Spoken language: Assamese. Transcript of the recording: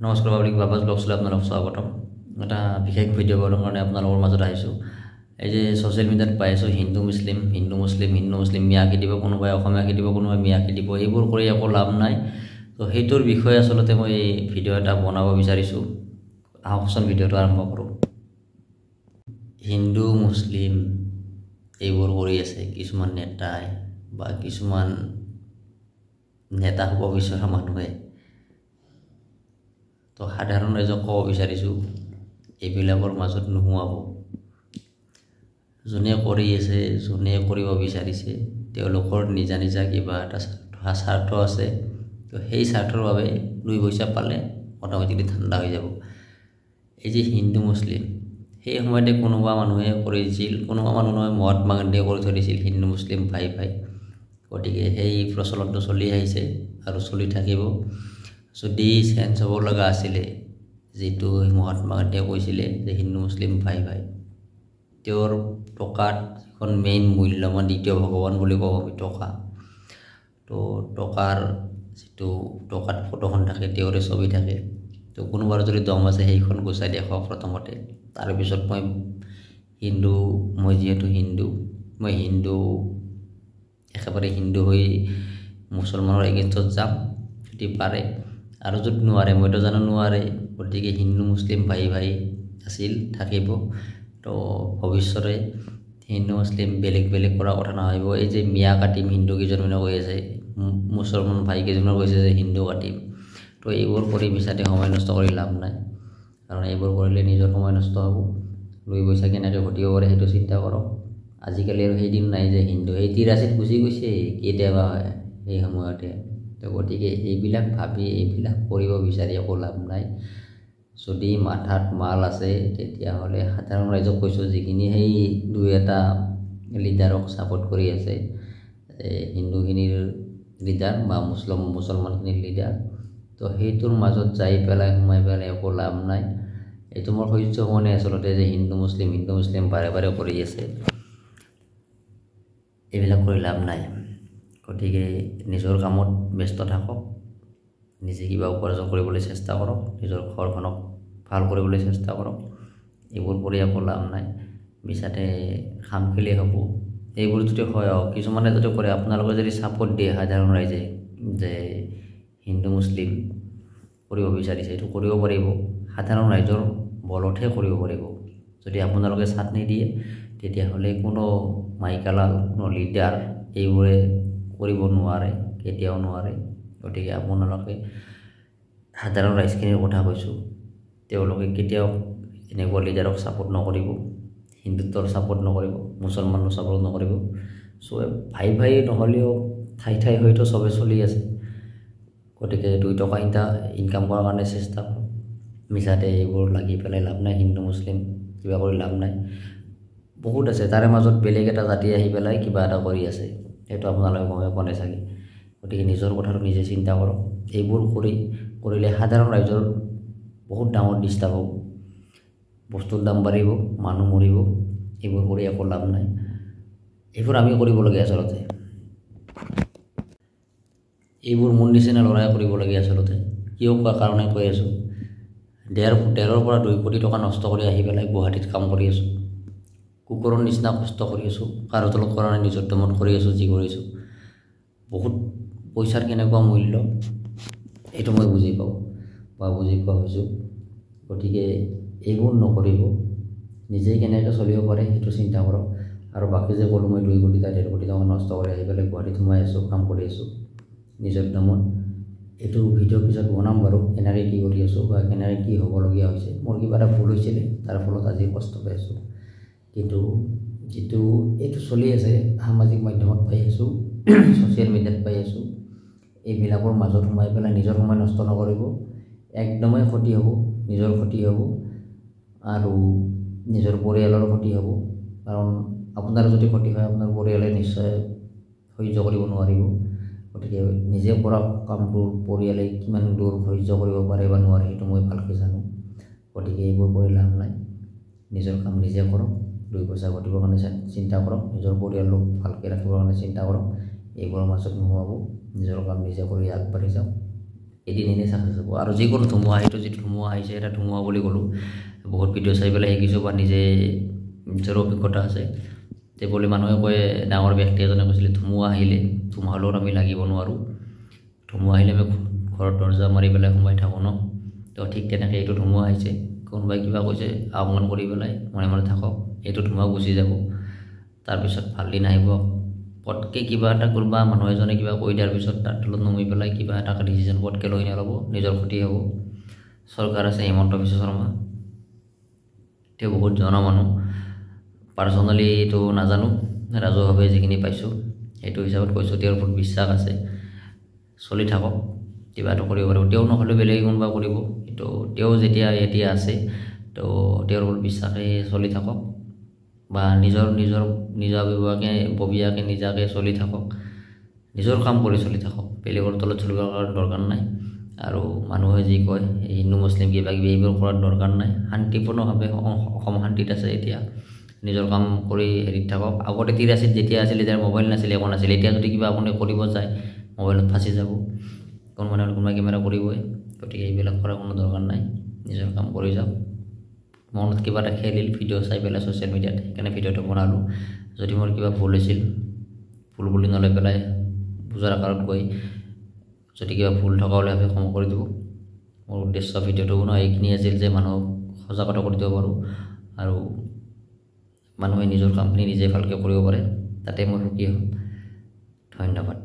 নমস্কাৰ পাব্লিক বাবাজ ব্লগছলৈ আপোনালোক স্বাগতম। এটা বিশেষ ভিডিঅ' বনোৱাৰ কাৰণে আপোনালোকৰ মাজত আহিছোঁ। এই যে ছ'চিয়েল মিডিয়াত পাই আছোঁ হিন্দু মুছলিম মিয়াকে দিব, কোনোবাই অসমীয়াকে দিব, কোনোবাই মিয়াকে দিব, এইবোৰ কৰি একো লাভ নাই। তো সেইটোৰ বিষয়ে আচলতে মই ভিডিঅ' এটা বনাব বিচাৰিছোঁ। আহকচোন ভিডিঅ'টো আৰম্ভ কৰোঁ। হিন্দু মুছলিম এইবোৰ কৰি আছে কিছুমান নেতাই বা কিছুমান নেতা হ'ব বিচৰা মানুহে। তো সাধাৰণ ৰাইজক ক'ব বিচাৰিছোঁ এইবিলাকৰ মাজত নোহোৱাব। যোনে কৰি আছে, যোনে কৰিব বিচাৰিছে, তেওঁলোকৰ নিজা নিজা কিবা এটা স্বাৰ্থ আছে। তো সেই স্বাৰ্থৰ বাবে 2 পইচা পালে অট'মেটিকলি ঠাণ্ডা হৈ যাব। এই যে হিন্দু মুছলিম, সেই সময়তে কোনোবা মানুহে কৰি দিছিল, কোনোবা মানুহে মহাত্মা গান্ধীয়ে কৰি থৈ দিছিল হিন্দু মুছলিম ভাই ভাই। গতিকে সেই প্ৰচলনটো চলি আহিছে আৰু চলি থাকিব। যদি চেঞ্জ হ'ব লগা আছিলে, যিটো মহাত্মা গান্ধীয়ে কৈছিলে যে হিন্দু মুছলিম ভাই ভাই, তেওঁৰ টকাত এখন মেইন মূল্যৱান দ্বিতীয় ভগৱান বুলি কওঁ আমি টকা। তো টকাৰ যিটো টকাত ফটোখন থাকে, তেওঁৰে ছবি থাকে। তো কোনোবাৰ যদি দম আছে সেইখন গুচাই দেখাওক প্ৰথমতে। তাৰপিছত মই যিহেতু হিন্দু, মই একেবাৰে হিন্দু হৈ মুছলমানৰ এগেইনষ্টত যাম যদি পাৰে। আৰু যদি নোৱাৰে, মইতো জানো নোৱাৰে, গতিকে হিন্দু মুছলিম ভাই ভাই আছিল, থাকিব। তো ভৱিষ্যতে হিন্দু মুছলিম বেলেগ বেলেগ কৰা কথা নাভাবিব। এই যে মিয়া কাটিম হিন্দু কেইজনমানে কৈ আছে, মুছলমান ভাই কেইজনমানে কৈছে যে হিন্দু কাটিম। তো এইবোৰ কৰি মিছাতে সময় নষ্ট কৰি লাভ নাই, কাৰণ এইবোৰ কৰিলে নিজৰ সময় নষ্ট হ'ব। 2 পইচা কেনেকৈ ঘটিব পাৰে সেইটো চিন্তা কৰক। আজিকালি আৰু সেইদিন নাই যে হিন্দু এই 83 গুচি গৈছে, কেতিয়াবা হয় সেই সময়তে। তো গতিকে এইবিলাক ভাবি এইবিলাক কৰিব বিচাৰি একো লাভ নাই। যদি মাথাত মাল আছে তেতিয়াহ'লে সাধাৰণ ৰাইজক কৈছোঁ, যিখিনি সেই 2-এটা লিডাৰক ছাপোৰ্ট কৰি আছে, হিন্দুখিনিৰ লিডাৰ বা মুছলমানখিনিৰ লিডাৰ, তো সেইটোৰ মাজত সোমাই পেলাই একো লাভ নাই। এইটো মোৰ সহ্য হোৱা নাই আচলতে, যে হিন্দু মুছলিম বাৰে বাৰে কৰি আছে। এইবিলাক কৰি লাভ নাই। গতিকে নিজৰ কামত ব্যস্ত থাকক, নিজে কিবা উপাৰ্জন কৰিবলৈ চেষ্টা কৰক, নিজৰ ঘৰখনক ভাল কৰিবলৈ চেষ্টা কৰক। এইবোৰ কৰি একো লাভ নাই, মিছাতে খাম খেলি হ'ব। এইবোৰ যদি হয়, কিছুমানে যদি কৰে, আপোনালোকে যদি ছাপোৰ্ট দিয়ে সাধাৰণ ৰাইজে যে হিন্দু মুছলিম কৰিব বিচাৰিছে, এইটো কৰিব পাৰিব। সাধাৰণ ৰাইজৰ বলতহে কৰিব পাৰিব। যদি আপোনালোকে ছাথ নিদিয়ে, তেতিয়াহ'লে কোনো মাইকালাল, কোনো লিডাৰ এইবোৰে কৰিব নোৱাৰে, কেতিয়াও নোৱাৰে। গতিকে আপোনালোকে সাধাৰণ ৰাইজখিনিৰ কথা কৈছোঁ, তেওঁলোকে কেতিয়াও এনেকুৱা লিডাৰক ছাপোৰ্ট নকৰিব, হিন্দুত্বৰ ছাপোৰ্ট নকৰিব, মুছলমানৰ ছাপোৰ্ট নকৰিব। চ' ভাই ভাই নহ'লেও ঠাই হয়তো চবে চলি আছে। গতিকে 2 টকা ইনকাম কৰাৰ কাৰণে চেষ্টা কৰক। মিছাতে এইবোৰ লাগি পেলাই লাভ নাই, হিন্দু মুছলিম কিবা কৰি লাভ নাই। বহুত আছে, তাৰে মাজত বেলেগ এটা জাতি আহি পেলাই কিবা এটা কৰি আছে, সেইটো আপোনালোকে গমে পোৱা নাই চাগে। গতিকে নিজৰ কথাটো নিজে চিন্তা কৰক। এইবোৰ কৰিলে সাধাৰণ ৰাইজৰ বহুত ডাঙৰ ডিষ্টাৰ্ব হ'ব, বস্তুৰ দাম বাঢ়িব, মানুহ মৰিব। এইবোৰ কৰি একো লাভ নাই। এইবোৰ আমি কৰিব লাগে আচলতে, এইবোৰ মোৰ নিচিনা ল'ৰাই কৰিব লাগে আচলতে। কিয় কোৱা কাৰণে কৈ আছোঁ, 1.5 পৰা 2 কোটি টকা নষ্ট কৰি আহি পেলাই গুৱাহাটীত কাম কৰি আছোঁ। কুকুৰৰ নিচিনা কষ্ট কৰি আছোঁ, কাৰো তলত কৰা নাই, নিজৰ দমত কৰি আছোঁ যি কৰিছোঁ। বহুত পইচাৰ কেনেকুৱা মূল্য এইটো মই বুজি পাওঁ বা বুজি পোৱা হৈছোঁ। গতিকে এইবোৰ নকৰিব, নিজে কেনেকৈ চলিব পাৰে সেইটো চিন্তা কৰক। আৰু বাকী যে ক'লোঁ মই 2 কোটি 1.5 কোটি টকা নষ্ট কৰি আহি পেলাই গুৱাহাটীত সোমাই আছোঁ, কাম কৰি আছোঁ নিজৰ দমত। এইটো ভিডিঅ'ৰ পিছত বনাম বাৰু, কেনেকৈ কি কৰি আছোঁ বা কেনেকৈ কি হ'বলগীয়া হৈছে। মোৰ কিবা এটা ভুল হৈছিলে, তাৰ ফলত আজি কষ্ট পাই আছোঁ। কিন্তু যিটো এইটো চলি আছে, সামাজিক মাধ্যমত পাই আছোঁ, ছ'চিয়েল মিডিয়াত পাই আছোঁ, এইবিলাকৰ মাজত সোমাই পেলাই নিজৰ সময় নষ্ট নকৰিব। একদমেই ক্ষতি হ'ব, নিজৰ ক্ষতি হ'ব আৰু নিজৰ পৰিয়ালৰ ক্ষতি হ'ব। কাৰণ আপোনাৰ যদি ক্ষতি হয়, আপোনাৰ পৰিয়ালে নিশ্চয় সহ্য কৰিব নোৱাৰিব। গতিকে নিজে কৰা কামবোৰ পৰিয়ালে কিমান দূৰ সহ্য কৰিব পাৰে বা নোৱাৰে সেইটো মই ভালকৈ জানো। গতিকে এইবোৰ কৰি লাভ নাই, নিজৰ কাম নিজে কৰক, 2 পইচা ঘটিবৰ কাৰণে চিন্তা কৰক, নিজৰ পৰিয়ালক ভালকৈ ৰাখিবৰ কাৰণে চিন্তা কৰক। এইবোৰৰ মাজত নোহোৱাব, নিজৰ কাম নিজে কৰি আগবাঢ়ি যাওক। এদিন এনেই চাকচেছ হ'ব। আৰু যিকোনো ধুমুহা, এইটো যিটো ধুমুহা আহিছে এটা ধুমুহা বুলি ক'লোঁ, বহুত ভিডিঅ' চাই পেলাই শিকিছোঁ বা নিজে নিজৰ অভিজ্ঞতা আছে। যে বুলি মানুহে কয়, ডাঙৰ ব্যক্তি এজনে কৈছিলে ধুমুহা আহিলে ধুমুহাৰ লগত আমি লাগিব নোৱাৰোঁ, ধুমুহা আহিলে আমি ঘৰত দৰ্জা মাৰি পেলাই সোমাই থাকোঁ ন। তো ঠিক তেনেকৈ এইটো ধুমুহা আহিছে, কোনোবাই কিবা কৈছে আহ্বান কৰি পেলাই মনে মনে থাকক, এইটো ধুমুহা গুচি যাব, তাৰপিছত ভাল দিন আহিব। পটকৈ কিবা এটা কোনোবা মানুহ এজনে কিবা কৈ দিয়াৰ পিছত তাৰ তলত নমি পেলাই কিবা এটা ডিচিশ্যন পটকৈ লৈ নল'ব, নিজৰ ক্ষতি হ'ব। চৰকাৰ আছে হিমন্ত বিশ্ব শৰ্মা, তেওঁ বহুত জনা মানুহ, পাৰ্চনেলি এইটো নাজানো, ৰাজহুৱাভাৱে যিখিনি পাইছোঁ সেইটো হিচাপত কৈছোঁ, তেওঁৰ ওপৰত বিশ্বাস আছে, চলি থাকক, কিবা এটা কৰিব পাৰিব। তেওঁ নহ'লেও বেলেগে কোনোবা কৰিব, কিন্তু তেওঁ যেতিয়া এতিয়া আছে তো তেওঁৰ ওপৰত বিশ্বাসে চলি থাকক, বা নিজাববীয়াকৈ নিজাকে চলি থাকক, নিজৰ কাম কৰি চলি থাকক, বেলেগৰ তলত চলিবৰ কাৰণে দৰকাৰ নাই। আৰু মানুহে যি কয় হিন্দু মুছলিম কিবা কিবি এইবোৰ কৰাৰ দৰকাৰ নাই, শান্তিপূৰ্ণভাৱে অসম শান্তিত আছে এতিয়া, নিজৰ কাম কৰি হেৰিত থাকক। আগতে 83 যেতিয়া আছিল এতিয়া মোবাইল নাছিল, একো নাছিল, এতিয়া যদি কিবা আপুনি কৰিব যায় মোবাইলত ফাঁচি যাব, কোনোবা কেমেৰা কৰিবই, গতিকে এইবিলাক কৰাৰ কোনো দৰকাৰ নাই, নিজৰ কাম কৰি যাওক। মনত কিবা এটা খেলিল ভিডিঅ' চাই পেলাই ছ'চিয়েল মিডিয়াত, সেইকাৰণে ভিডিঅ'টো বনালোঁ। যদি মোৰ কিবা ভুল হৈছিল, ভুল বুলি নলৈ পেলাই বুজাৰ আকাৰত গৈ যদি কিবা ভুল থকা হ'লে আপুনি ক্ষমা কৰি দিব। মোৰ উদ্দেশ্য ভিডিঅ'টো বনোৱা এইখিনি আছিল যে মানুহক সজাগতা কৰি দিব পাৰোঁ, আৰু মানুহে নিজৰ কামখিনি নিজে ভালকৈ কৰিব পাৰে, তাতে মই সুখী হ'ম। ধন্যবাদ।